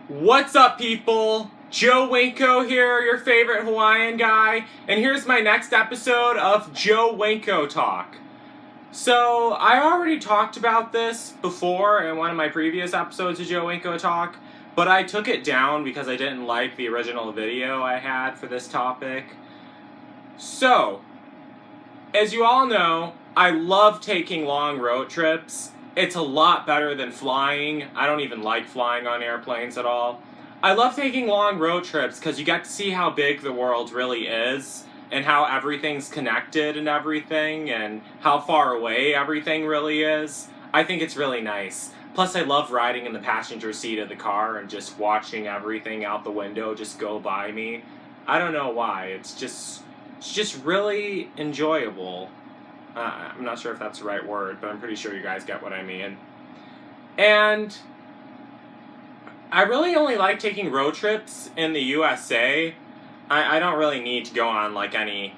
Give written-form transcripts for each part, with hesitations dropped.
What's up, people? Joe Winko here, your favorite Hawaiian guy, and here's my next episode of Joe Winko Talk. So, I already talked about this before in one of my previous episodes of Joe Winko Talk, but I took it down because I didn't like the original video I had for this topic. So, as you all know, I love taking long road trips. It's a lot better than flying. I don't even like flying on airplanes at all. I love taking long road trips because you get to see how big the world really is and how everything's connected and everything and how far away everything really is. I think it's really nice. Plus, I love riding in the passenger seat of the car and just watching everything out the window just go by me. I don't know why. It's just really enjoyable. I'm not sure if that's the right word, but I'm pretty sure you guys get what I mean. And I really only like taking road trips in the USA. I don't really need to go on any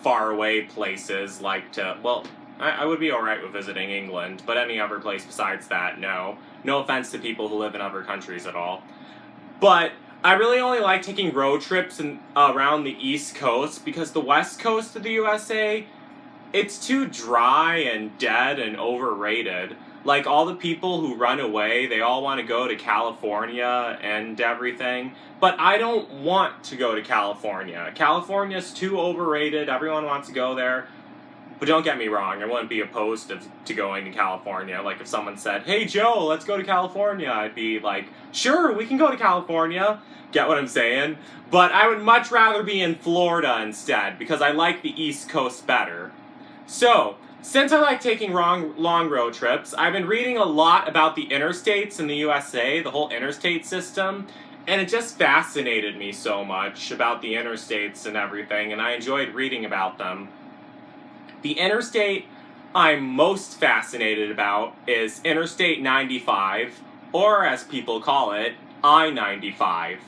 far away places I would be alright with visiting England, but any other place besides that, no. No offense to people who live in other countries at all. But I really only like taking road trips around the East Coast because the West Coast of the USA, it's too dry and dead and overrated. Like, all the people who run away, they all want to go to California and everything. But I don't want to go to California. California's too overrated. Everyone wants to go there. But don't get me wrong, I wouldn't be opposed to going to California. Like, if someone said, "Hey, Joe, let's go to California," I'd be like, "Sure, we can go to California." Get what I'm saying? But I would much rather be in Florida instead, because I like the East Coast better. So, since I like taking long road trips, I've been reading a lot about the interstates in the USA, the whole interstate system, and it just fascinated me so much about the interstates and everything, and I enjoyed reading about them. The interstate I'm most fascinated about is Interstate 95, or as people call it, I-95.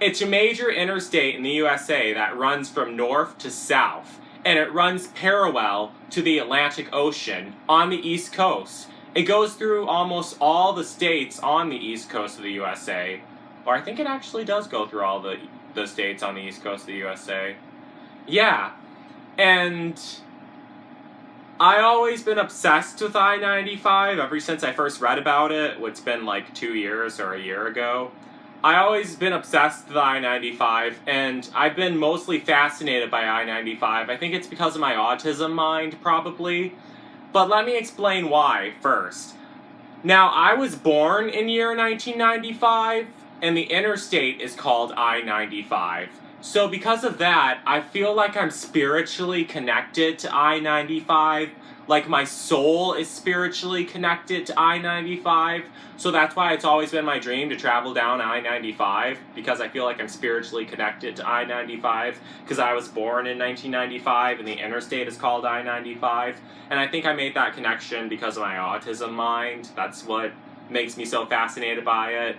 It's a major interstate in the USA that runs from north to south, and it runs parallel to the Atlantic Ocean on the East Coast. It goes through almost all the states on the East Coast of the USA. Or I think it actually does go through all the states on the East Coast of the USA. Yeah, and I always been obsessed with I-95 ever since I first read about it, which has been 2 years or a year ago. I always been obsessed with I-95, and I've been mostly fascinated by I-95. I think it's because of my autism mind, probably. But let me explain why first. Now, I was born in year 1995, and the interstate is called I-95. So because of that, I feel like I'm spiritually connected to I-95. Like, my soul is spiritually connected to I-95. So that's why it's always been my dream to travel down I-95, because I feel like I'm spiritually connected to I-95, because I was born in 1995 and the interstate is called I-95. And I think I made that connection because of my autism mind. That's what makes me so fascinated by it.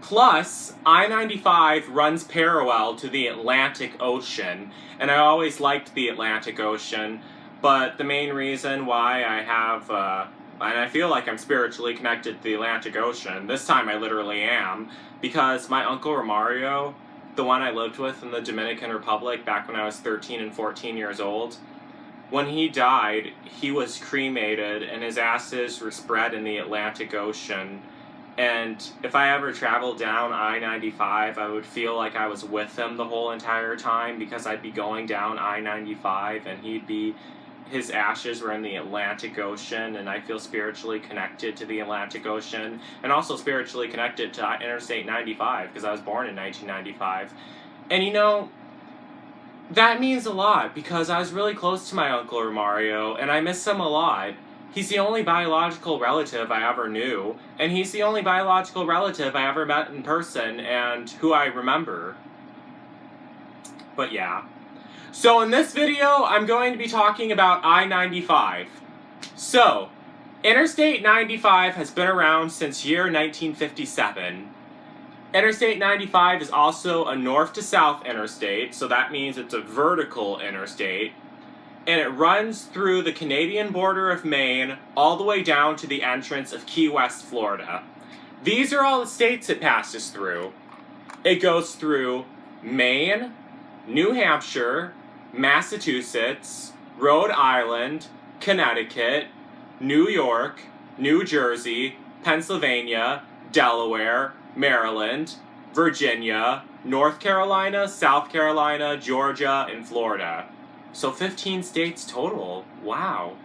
Plus, I-95 runs parallel to the Atlantic Ocean, and I always liked the Atlantic Ocean, but the main reason why I have, and I feel like I'm spiritually connected to the Atlantic Ocean, this time I literally am, because my Uncle Romario, the one I lived with in the Dominican Republic back when I was 13 and 14 years old, when he died, he was cremated and his ashes were spread in the Atlantic Ocean. And if I ever traveled down I-95, I would feel like I was with him the whole entire time, because I'd be going down I-95 and his ashes were in the Atlantic Ocean, and I feel spiritually connected to the Atlantic Ocean, and also spiritually connected to Interstate 95, because I was born in 1995. And that means a lot, because I was really close to my Uncle Romario, and I miss him a lot. He's the only biological relative I ever knew, and he's the only biological relative I ever met in person and who I remember. But yeah. So in this video, I'm going to be talking about I-95. So, Interstate 95 has been around since year 1957. Interstate 95 is also a north to south interstate, so that means it's a vertical interstate. And it runs through the Canadian border of Maine all the way down to the entrance of Key West, Florida. these are all the states it passes through. It goes through Maine, New Hampshire, Massachusetts, Rhode Island, Connecticut, New York, New Jersey, Pennsylvania, Delaware, Maryland, Virginia, North Carolina, South Carolina, Georgia, and Florida. So 15 states total. Wow.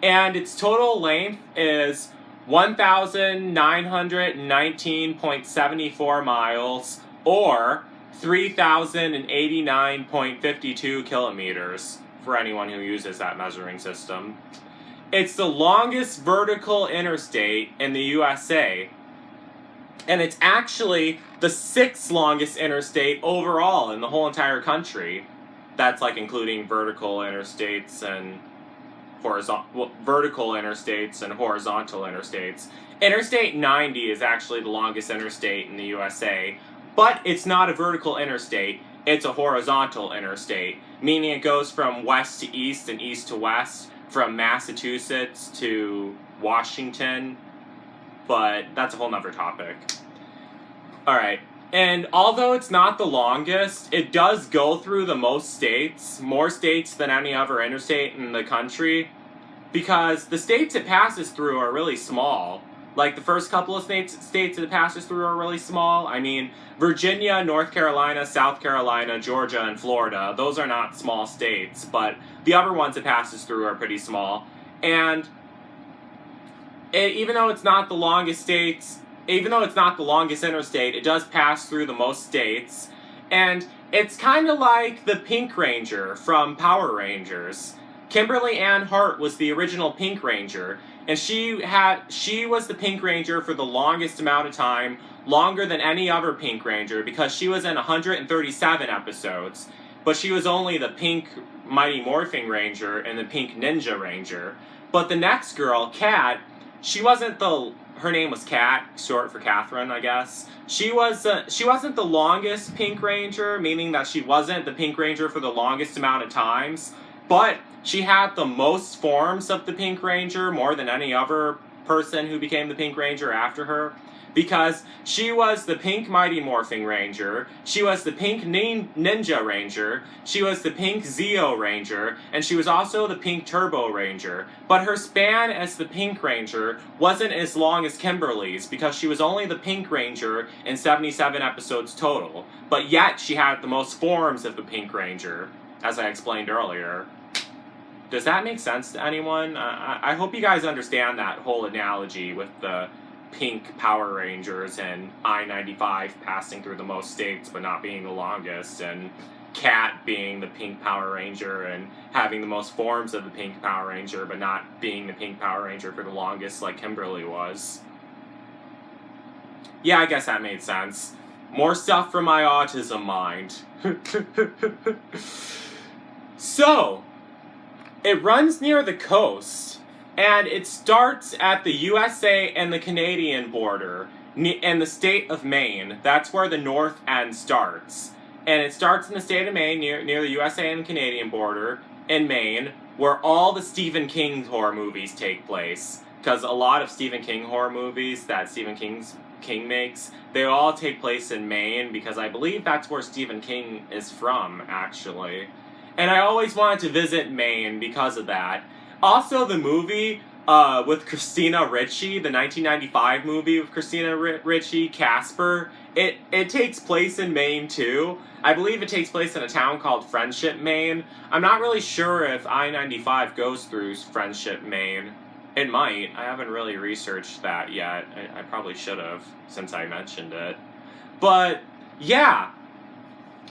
And its total length is 1,919.74 miles, or 3,089.52 kilometers, for anyone who uses that measuring system. It's the longest vertical interstate in the USA, and it's actually the 6th longest interstate overall in the whole entire country. That's like including vertical interstates and horizontal interstates. Interstate 90 is actually the longest interstate in the USA, but it's not a vertical interstate, it's a horizontal interstate, meaning it goes from west to east and east to west, from Massachusetts to Washington, but that's a whole nother topic. Alright, and although it's not the longest, it does go through the most states, more states than any other interstate in the country, because the states it passes through are really small. Like, the first couple of states it passes through are really small. I mean, Virginia, North Carolina, South Carolina, Georgia, and Florida, those are not small states, but the other ones it passes through are pretty small. And even though it's not the longest interstate, it does pass through the most states. And it's kind of like the Pink Ranger from Power Rangers. Kimberly Ann Hart was the original Pink Ranger, and she was the Pink Ranger for the longest amount of time, longer than any other Pink Ranger, because she was in 137 episodes, but she was only the Pink Mighty Morphin Ranger and the Pink Ninja Ranger. But the next girl, Kat, her name was Kat, short for Catherine, I guess. She wasn't the longest Pink Ranger, meaning that she wasn't the Pink Ranger for the longest amount of times, but she had the most forms of the Pink Ranger, more than any other person who became the Pink Ranger after her, because she was the Pink Mighty Morphin Ranger, she was the Pink Ninja Ranger, she was the Pink Zeo Ranger, and she was also the Pink Turbo Ranger. But her span as the Pink Ranger wasn't as long as Kimberly's, because she was only the Pink Ranger in 77 episodes total, but yet she had the most forms of the Pink Ranger, as I explained earlier. Does that make sense to anyone? I hope you guys understand that whole analogy with the Pink Power Rangers and I-95 passing through the most states but not being the longest, and Kat being the Pink Power Ranger and having the most forms of the Pink Power Ranger but not being the Pink Power Ranger for the longest like Kimberly was. Yeah, I guess that made sense. More stuff from my autism mind. So, it runs near the coast, and it starts at the USA and the Canadian border, in the state of Maine. That's where the north end starts. And it starts in the state of Maine, near the USA and the Canadian border, in Maine, where all the Stephen King horror movies take place. Because a lot of Stephen King horror movies that Stephen King makes, they all take place in Maine, because I believe that's where Stephen King is from, actually. And I always wanted to visit Maine because of that. Also, the movie with Christina Ricci, the 1995 movie with Christina Ricci, Casper, it takes place in Maine too. I believe it takes place in a town called Friendship, Maine. I'm not really sure if I-95 goes through Friendship, Maine. It might. I haven't really researched that yet. I probably should have, since I mentioned it. But, yeah.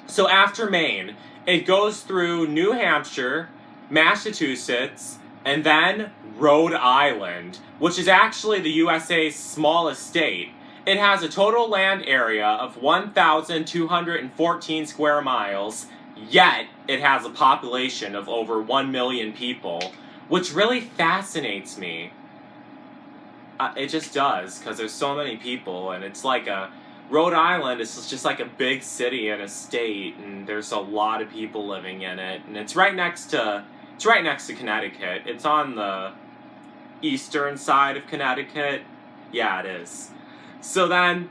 So after Maine, it goes through New Hampshire, Massachusetts, and then Rhode Island, which is actually the USA's smallest state. It has a total land area of 1,214 square miles, yet it has a population of over 1 million people, which really fascinates me. It just does, because there's so many people, and it's like Rhode Island is just like a big city and a state, and there's a lot of people living in it, and it's right next to Connecticut. It's on the eastern side of Connecticut. Yeah, it is. So then,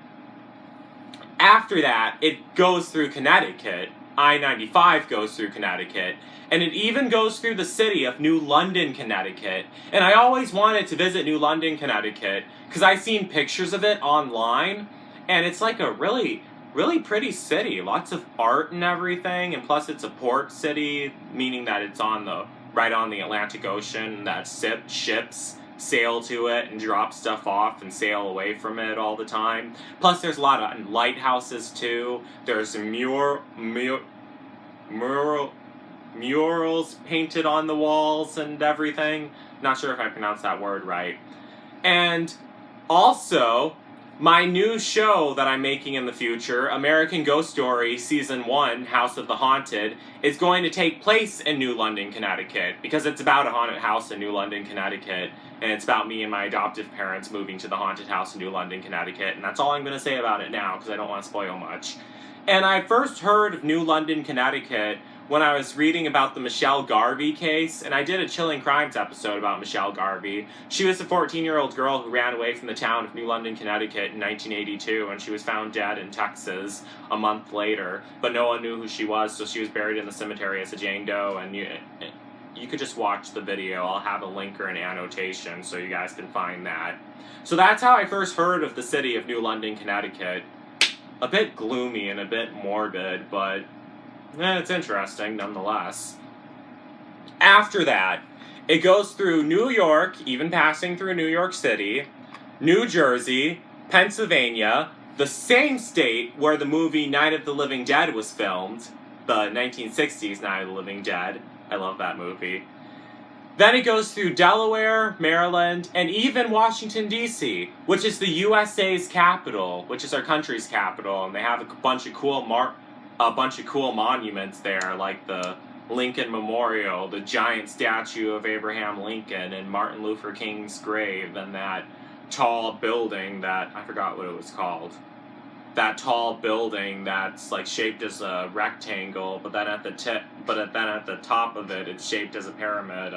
after that, it goes through Connecticut. I-95 goes through Connecticut. And it even goes through the city of New London, Connecticut. And I always wanted to visit New London, Connecticut, because I've seen pictures of it online, and it's like a really, really pretty city. Lots of art and everything, and plus it's a port city, meaning that it's right on the Atlantic Ocean, that ships sail to it and drop stuff off and sail away from it all the time. Plus there's a lot of lighthouses too. There's some murals painted on the walls and everything. Not sure if I pronounced that word right. And also, my new show that I'm making in the future, American Ghost Story Season 1, House of the Haunted, is going to take place in New London, Connecticut, because it's about a haunted house in New London, Connecticut, and it's about me and my adoptive parents moving to the haunted house in New London, Connecticut, and that's all I'm going to say about it now, because I don't want to spoil much. And I first heard of New London, Connecticut when I was reading about the Michelle Garvey case, and I did a Chilling Crimes episode about Michelle Garvey. She was a 14-year-old girl who ran away from the town of New London, Connecticut in 1982, and she was found dead in Texas a month later, but no one knew who she was, so she was buried in the cemetery as a Jane Doe, and you could just watch the video. I'll have a link or an annotation so you guys can find that. So that's how I first heard of the city of New London, Connecticut. A bit gloomy and a bit morbid, but it's interesting nonetheless. After that, it goes through New York, even passing through New York City, New Jersey, Pennsylvania, the same state where the movie Night of the Living Dead was filmed, the 1960s Night of the Living Dead. I love that movie. Then it goes through Delaware, Maryland, and even Washington, D.C., which is the USA's capital, which is our country's capital, and they have a bunch of cool monuments there, like the Lincoln Memorial, the giant statue of Abraham Lincoln, and Martin Luther King's grave, and that tall building that, I forgot what it was called. That tall building that's like shaped as a rectangle, but then at the top of it, it's shaped as a pyramid.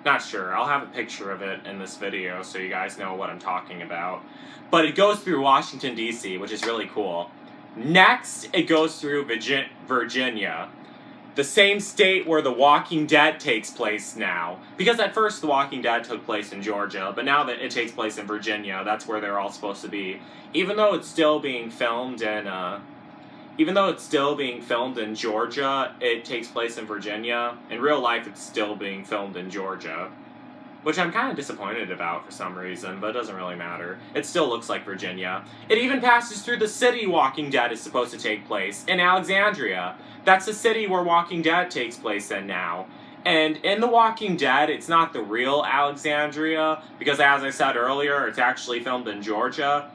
Not sure. I'll have a picture of it in this video so you guys know what I'm talking about. But it goes through Washington, D.C., which is really cool. Next, it goes through Virginia, the same state where The Walking Dead takes place now. Because at first The Walking Dead took place in Georgia, but now that it takes place in Virginia, that's where they're all supposed to be. Even though it's still being filmed in Georgia, it takes place in Virginia. In real life, it's still being filmed in Georgia, which I'm kind of disappointed about for some reason, but it doesn't really matter. It still looks like Virginia. It even passes through the city Walking Dead is supposed to take place, in Alexandria. That's the city where Walking Dead takes place in now. And in The Walking Dead, it's not the real Alexandria, because as I said earlier, it's actually filmed in Georgia.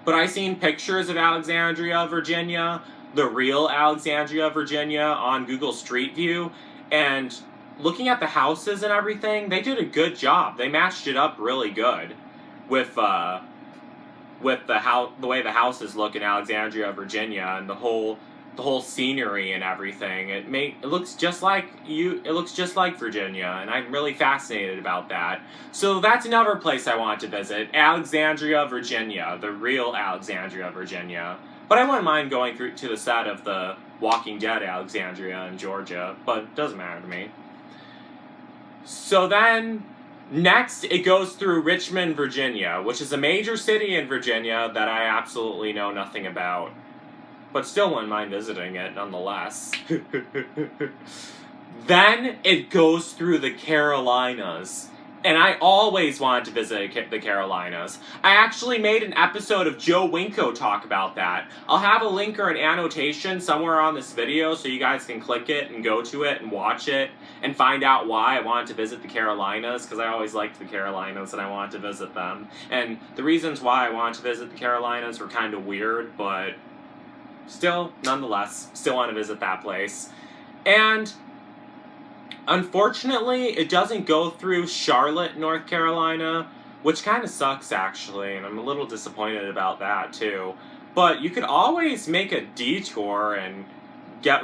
But I've seen pictures of Alexandria, Virginia, the real Alexandria, Virginia, on Google Street View, and looking at the houses and everything, they did a good job. They matched it up really good with the way the houses look in Alexandria, Virginia, and the whole scenery and everything. It looks just like Virginia, and I'm really fascinated about that. So that's another place I want to visit, Alexandria, Virginia, the real Alexandria, Virginia. But I wouldn't mind going through to the set of the Walking Dead Alexandria in Georgia, but it doesn't matter to me. So then, next, it goes through Richmond, Virginia, which is a major city in Virginia that I absolutely know nothing about. But still wouldn't mind visiting it, nonetheless. Then, it goes through the Carolinas. And I always wanted to visit the Carolinas. I actually made an episode of Joe Winko talk about that. I'll have a link or an annotation somewhere on this video so you guys can click it and go to it and watch it and find out why I wanted to visit the Carolinas, because I always liked the Carolinas and I wanted to visit them. And the reasons why I wanted to visit the Carolinas were kind of weird, but still, nonetheless, still want to visit that place. And unfortunately, it doesn't go through Charlotte, North Carolina, which kind of sucks, actually, and I'm a little disappointed about that, too. But you could always make a detour and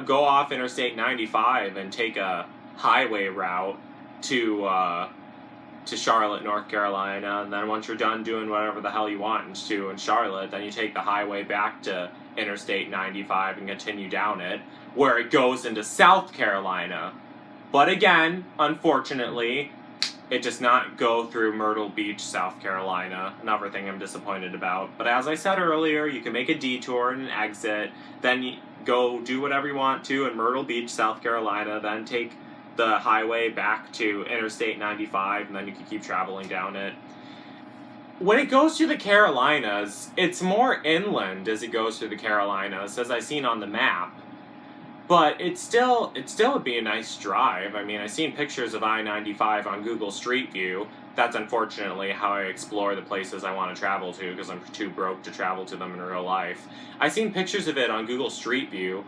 go off Interstate 95 and take a highway route to to Charlotte, North Carolina, and then once you're done doing whatever the hell you want to in Charlotte, then you take the highway back to Interstate 95 and continue down it, where it goes into South Carolina. But again, unfortunately, it does not go through Myrtle Beach, South Carolina. Another thing I'm disappointed about. But as I said earlier, you can make a detour and an exit, then you go do whatever you want to in Myrtle Beach, South Carolina, then take the highway back to Interstate 95, and then you can keep traveling down it. When it goes through the Carolinas, it's more inland as it goes through the Carolinas, as I've seen on the map. But it still would be a nice drive. I mean, I've seen pictures of I-95 on Google Street View. That's unfortunately how I explore the places I want to travel to, because I'm too broke to travel to them in real life. I've seen pictures of it on Google Street View,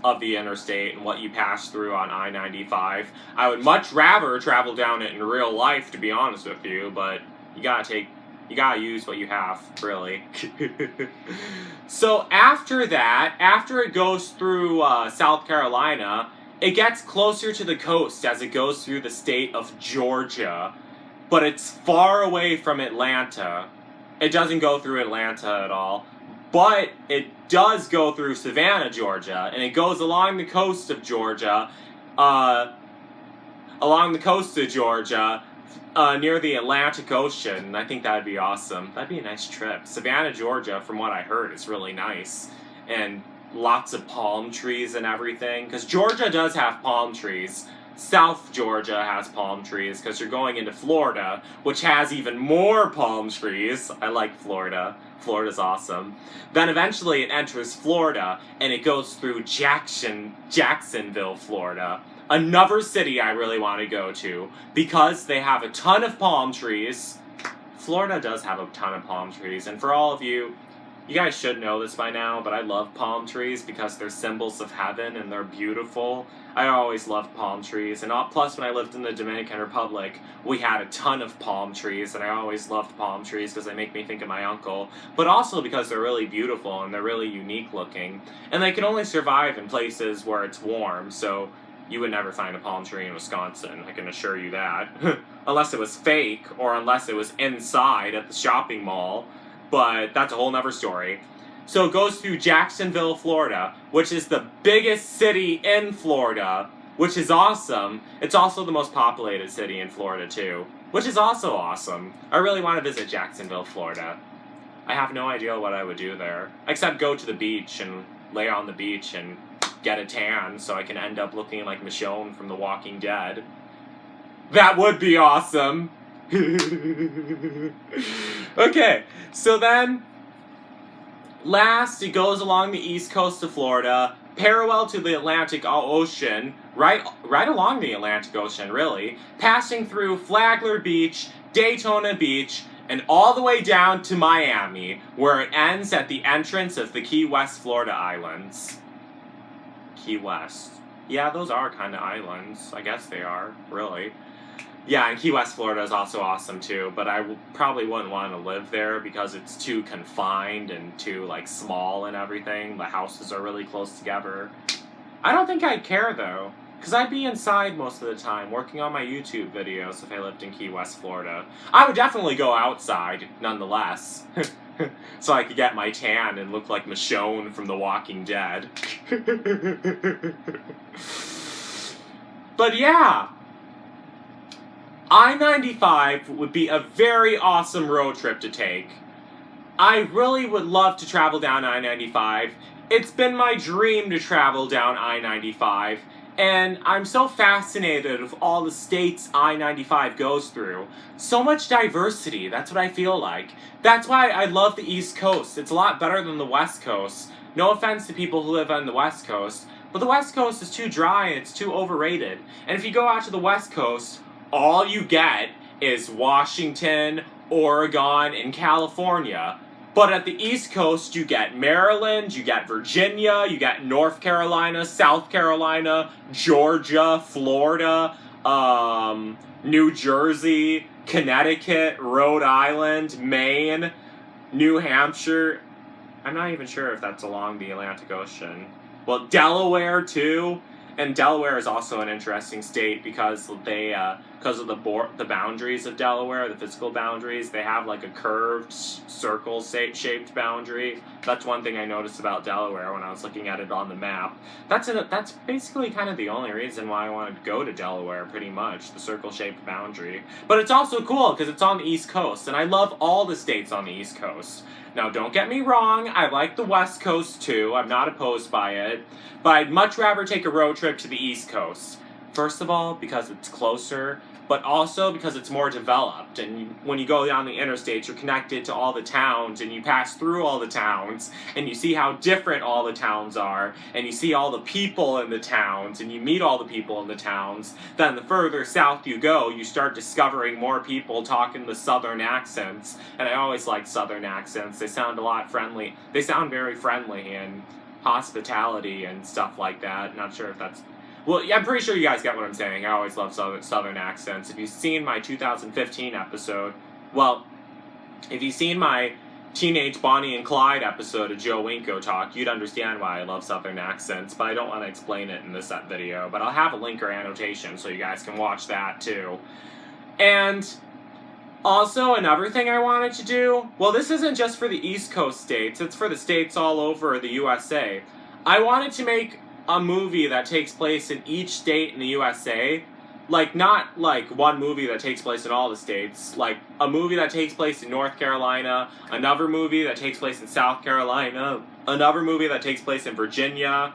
of the interstate and what you pass through on I-95. I would much rather travel down it in real life, to be honest with you, but you gotta use what you have, really. So after that, after it goes through South Carolina, it gets closer to the coast as it goes through the state of Georgia, but it's far away from Atlanta. It doesn't go through Atlanta at all, but it does go through Savannah, Georgia, and it goes along the coast of Georgia, near the Atlantic Ocean. I think that'd be awesome. That'd be a nice trip. Savannah, Georgia, from what I heard, is really nice. And lots of palm trees and everything. Because Georgia does have palm trees. South Georgia has palm trees, because you're going into Florida, which has even more palm trees. I like Florida. Florida's awesome. Then eventually it enters Florida, and it goes through Jacksonville, Florida. Another city I really want to go to, because they have a ton of palm trees. Florida does have a ton of palm trees, and for all of you, you guys should know this by now, but I love palm trees because they're symbols of heaven and they're beautiful. I always loved palm trees, and plus when I lived in the Dominican Republic, we had a ton of palm trees, and I always loved palm trees because they make me think of my uncle, but also because they're really beautiful and they're really unique looking, and they can only survive in places where it's warm, so you would never find a palm tree in Wisconsin, I can assure you that. Unless it was fake, or unless it was inside at the shopping mall, but that's a whole nother story. So it goes through Jacksonville, Florida, which is the biggest city in Florida, which is awesome. It's also the most populated city in Florida, too, which is also awesome. I really want to visit Jacksonville, Florida. I have no idea what I would do there, except go to the beach and lay on the beach and get a tan so I can end up looking like Michonne from The Walking Dead. That would be awesome! Okay, so then, last it goes along the east coast of Florida, parallel to the Atlantic Ocean, right along the Atlantic Ocean, really, passing through Flagler Beach, Daytona Beach, and all the way down to Miami, where it ends at the entrance of the Key West, Florida islands. Key West. Yeah, those are kind of islands. I guess they are, really. Yeah, and Key West, Florida is also awesome too, but I probably wouldn't want to live there because it's too confined and too, like, small and everything. The houses are really close together. I don't think I'd care, though, because I'd be inside most of the time working on my YouTube videos if I lived in Key West, Florida. I would definitely go outside, nonetheless, so I could get my tan and look like Michonne from The Walking Dead. But yeah, I-95 would be a very awesome road trip to take. I really would love to travel down I-95. It's been my dream to travel down I-95, and I'm so fascinated with all the states I-95 goes through. So much diversity, that's what I feel like. That's why I love the East Coast. It's a lot better than the West Coast. No offense to people who live on the West Coast, but the West Coast is too dry and it's too overrated. And if you go out to the West Coast, all you get is Washington, Oregon, and California. But at the East Coast, you get Maryland, you get Virginia, you get North Carolina, South Carolina, Georgia, Florida, New Jersey, Connecticut, Rhode Island, Maine, New Hampshire. I'm not even sure if that's along the Atlantic Ocean. Well, Delaware, too. And Delaware is also an interesting state because of the boundaries of Delaware, the physical boundaries. They have like a curved circle shaped boundary. That's one thing I noticed about Delaware when I was looking at it on the map. That's basically kind of the only reason why I wanted to go to Delaware, pretty much, the circle shaped boundary. But it's also cool because it's on the East Coast, and I love all the states on the East Coast. Now, don't get me wrong, I like the West Coast too. I'm not opposed by it. But I'd much rather take a road trip to the East Coast. First of all, because it's closer, but also because it's more developed. And when you go down the interstate, you're connected to all the towns, and you pass through all the towns, and you see how different all the towns are, and you see all the people in the towns, and you meet all the people in the towns. Then the further south you go, you start discovering more people talking the southern accents. And I always like southern accents. They sound a lot friendly. They sound very friendly and hospitality and stuff like that. Not sure if that's... Well, I'm pretty sure you guys get what I'm saying. I always love southern accents. If you've seen my 2015 episode, well, if you've seen my Teenage Bonnie and Clyde episode of Joe Winko Talk, you'd understand why I love southern accents, but I don't want to explain it in this video. But I'll have a link or annotation so you guys can watch that too. And also, another thing I wanted to do, well, this isn't just for the East Coast states, it's for the states all over the USA. I wanted to make a movie that takes place in each state in the USA. Like, not like one movie that takes place in all the states. Like, a movie that takes place in North Carolina, another movie that takes place in South Carolina, another movie that takes place in Virginia.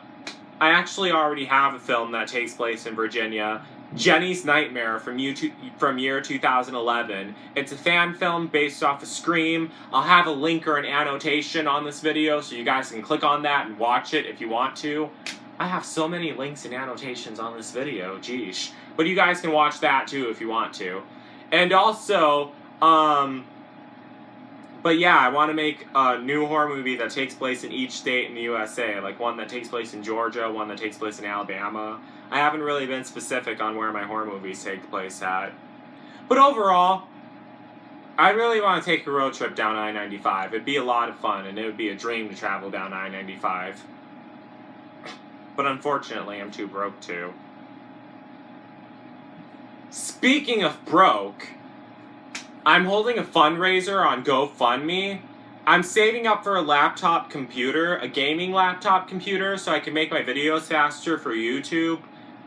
I actually already have a film that takes place in Virginia. Jenny's Nightmare from year 2011. It's a fan film based off of Scream. I'll have a link or an annotation on this video so you guys can click on that and watch it if you want to. I have so many links and annotations on this video, geesh. But you guys can watch that too if you want to. And also, but yeah, I want to make a new horror movie that takes place in each state in the USA. Like one that takes place in Georgia, one that takes place in Alabama. I haven't really been specific on where my horror movies take place at. But overall, I really want to take a road trip down I-95. It'd be a lot of fun, and it would be a dream to travel down I-95. But unfortunately, I'm too broke to. Speaking of broke, I'm holding a fundraiser on GoFundMe. I'm saving up for a laptop computer, a gaming laptop computer, so I can make my videos faster for YouTube.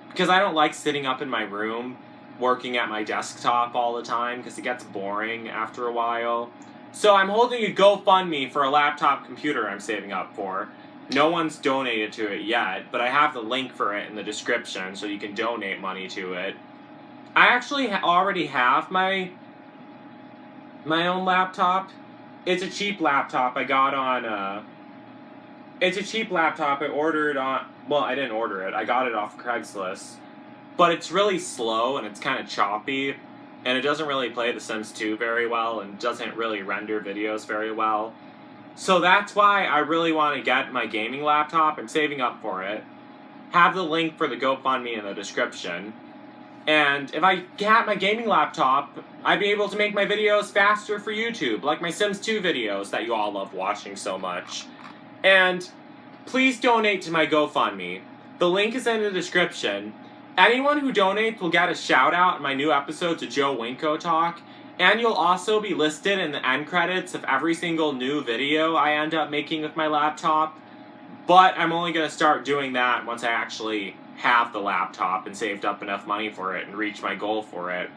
Because I don't like sitting up in my room, working at my desktop all the time, because it gets boring after a while. So I'm holding a GoFundMe for a laptop computer I'm saving up for. No one's donated to it yet, but I have the link for it in the description, so you can donate money to it. I actually already have my own laptop. It's a cheap laptop I got on, it's a cheap laptop I ordered on, well, I didn't order it, I got it off Craigslist. But it's really slow, and it's kind of choppy, and it doesn't really play The Sims 2 very well, and doesn't really render videos very well. So that's why I really want to get my gaming laptop. I'm saving up for it. Have the link for the GoFundMe in the description. And if I get my gaming laptop, I'd be able to make my videos faster for YouTube, like my Sims 2 videos that you all love watching so much. And please donate to my GoFundMe. The link is in the description. Anyone who donates will get a shout out in my new episodes of Joe Winko Talk. And you'll also be listed in the end credits of every single new video I end up making with my laptop. But I'm only going to start doing that once I actually have the laptop and saved up enough money for it and reach my goal for it.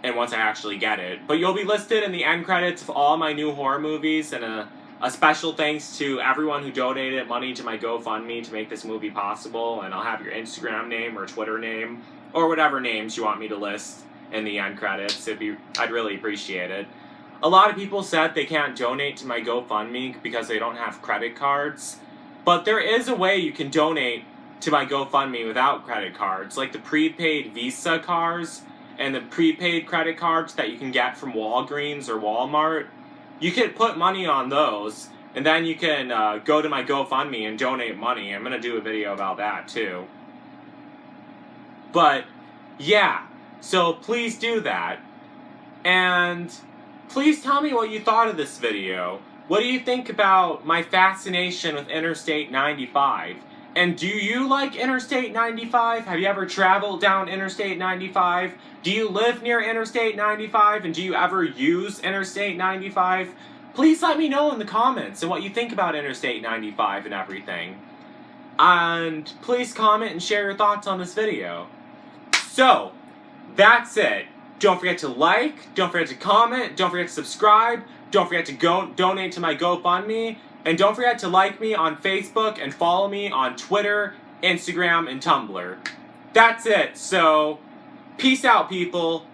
And once I actually get it. But you'll be listed in the end credits of all my new horror movies, and a special thanks to everyone who donated money to my GoFundMe to make this movie possible. And I'll have your Instagram name or Twitter name or whatever names you want me to list in the end credits. I'd really appreciate it. A lot of people said they can't donate to my GoFundMe because they don't have credit cards. But there is a way you can donate to my GoFundMe without credit cards, like the prepaid Visa cards and the prepaid credit cards that you can get from Walgreens or Walmart. You can put money on those, and then you can go to my GoFundMe and donate money. I'm going to do a video about that too. But yeah, so please do that. And please tell me what you thought of this video. What do you think about my fascination with Interstate 95? And do you like Interstate 95? Have you ever traveled down Interstate 95? Do you live near Interstate 95? And do you ever use Interstate 95? Please let me know in the comments and what you think about Interstate 95 and everything. And please comment and share your thoughts on this video. So, that's it. Don't forget to like, don't forget to comment, don't forget to subscribe, don't forget to donate to my GoFundMe, and don't forget to like me on Facebook and follow me on Twitter, Instagram, and Tumblr. That's it. So, peace out, people.